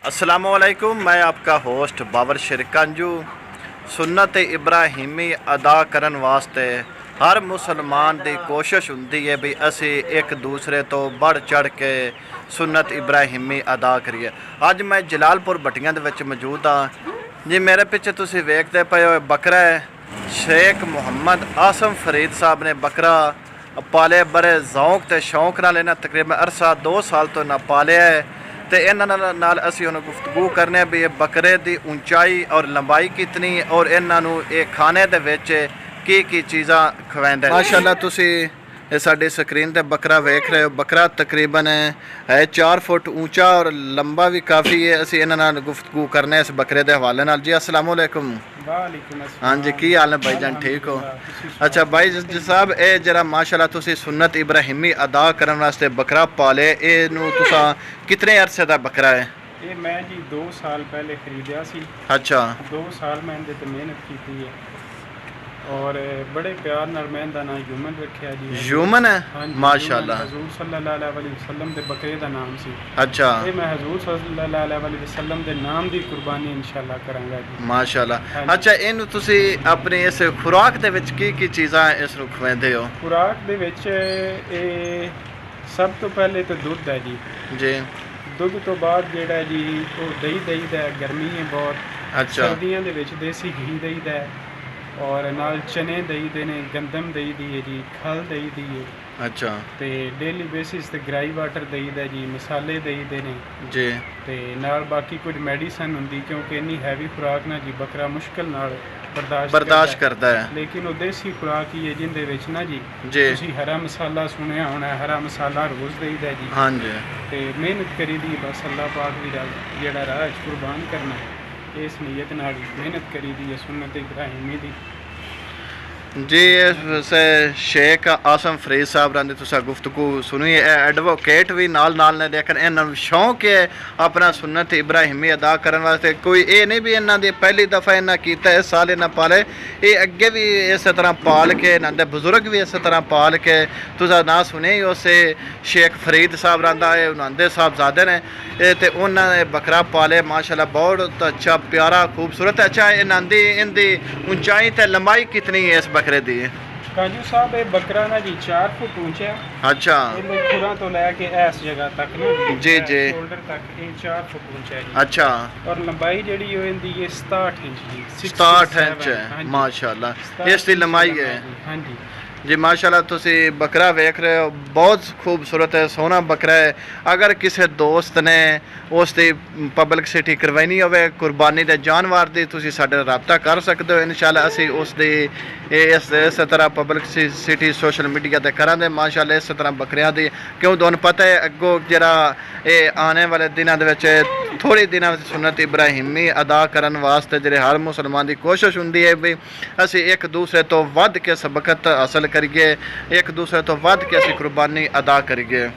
अस्सलामुअलैकुम, मैं आपका होस्ट बाबर शिरकंजू। सुन्नत इब्राहिमी अदा करन वास्ते हर मुसलमान की कोशिश होंदी है भी असी एक दूसरे तो बढ़ चढ़ के सुन्नत इब्राहिमी अदा करिए। अज मैं जलालपुर भट्टियां दे विच मौजूद हाँ जी। मेरे पिछे तुसी वेखदे पे हो बकरा है। शेख मुहम्मद आसम फरीद साहब ने बकरा पाले बड़े जौक ते शौक नाल। इन्हें तकरीबन अरसा 2 साल तो ना पालिया है तो इन्होंने असी हुण गुफ्तगू करने भी ये बकरे की ऊंचाई और लंबाई कितनी और इन्हों ये खाने दे विच की चीज़ां खवाइंदे। माशाअल्लाह तुसी साडी स्क्रीन ते बकरा वेख रहे हो। बकरा तकरीबन है 4 फुट ऊंचा और लंबा भी काफ़ी है। असी इन्हां नाल गुफ्तगू करने इस बकरे के हवाले नाल। जी अस्सलाम वालेकुम। हाँ जी, की हाल है भाई जान, ठीक हो? अच्छा भाई जी साहब, ये जरा माशाल्लाह तुसी सुन्नत इब्राहिमी अदा करने वास्ते बकरा पाले, इनू तुसा कितने अरसे का बकरा है? ये मैं जी 2 साल पहले खरीदा सी। अच्छा, 2 साल मैं इहदे ते मेहनत की है और बड़े प्यार नाल मैं इहदा नाम यूमन रखिया जी। यूमन है? हाँ जी, माशाल्लाह। हजूर सल्लल्लाहु अलैहि वसल्लम दे बकरे दा नाम सी। अच्छा, ये मैं हजूर सल्लल्लाहु अलैहि वसल्लम दे नाम दी कुर्बानी इंशाअल्लाह करांगा जी। माशाल्लाह। अच्छा, इनू तुसी अपनी इस खुराक दे विच की चीज़ां इस नू खवांदे हो? खुराक दे विच ये सब तो पहले तो दुध है जी। जी। दुध तो बाद जेड़ा जी वो दही दा है। गर्मी है बहुत। अच्छा। सर्दियों दे विच देसी घी दही दा है और नाल चने दही दे ने, गंदम दही दी है जी, खल दही दी है। अच्छा। ते डेली बेसिस ते ग्राई वाटर दही दा जी, मसाले दही दे ने जी। ते नाल बाकी कुछ मेडिसन हुंदी क्योंकि इन्नी हैवी खुराक ना जी बकरा मुश्किल नाल बर्दाश्त करता है। लेकिन वो देसी खुराक ही है जिंदे विच ना जी जी हरा मसाला सुनिया होना है। हरा मसाला रोज़ दही दा जी। हाँ जी। ते मेहनत करी दी बस अल्लाह पाक दी जेड़ा राह कुर्बान करना इस नीयत नाल मेहनत करी दी है सुन्नत इब्राहिमी दी जी। वैसे शेख आसम फरीद साहब ने तुसा गुफ्तगू सुनी है। एडवोकेट भी नाल ने, लेकिन इन्होंने शौक है अपना सुन्नत इब्राहिमी अदा करने वास्ते। कोई ये नहीं भी इन्हों की पहली दफ़ा इन्हें किया इस साल इन्हें पाले, ये अगे भी इस तरह पाल के इन्होंने बुजुर्ग भी इस तरह पाल के तुसा ना सुने ही उस शेख फरीद साहब रहा है उन्होंने साहबजादे ने तो उन्होंने बकरा पाले माशाल्लाह बहुत अच्छा प्यारा खूबसूरत। अच्छा, इनकी ऊंचाई तो लंबाई कितनी है इस बकरे दी? काजू साहब ये बकरा ना जी 4 फुट ऊंचा है। अच्छा। खुरा तो लैके इस जगह तक ना जी जी शोल्डर तक ये 4 फुट ऊंचा है जी। अच्छा। और लंबाई जड़ी हो इनदी ये 67 इंच जी। 67 इंच है माशाल्लाह इसकी लंबाई है। हाँ जी जी माशाल्लाह। तुसी बकरा वेख रहे हो, बहुत खूबसूरत है, सोहना बकरा है। अगर किसी दोस्त ने उसकी पब्लिसिटी करवानी हो कुर्बानी के जानवर की, तुसी साडे रब्ता कर सकते हो। इंशाल्लाह असी उसकी इस तरह पब्लिसिटी सोशल मीडिया पर करांगे माशाल्लाह। इस तरह बकरियां की क्यों तुहानूं पता है अगों जरा ये आने वाले दिनों के थोड़े दिनों में सुन्नत इब्राहिमी अदा करने वास्ते जो हर मुसलमान की कोशिश होंदी है भी असी एक दूसरे तो वध के सबकत हासिल करिए, एक दूसरे तो वध के असी कुर्बानी अदा करिए।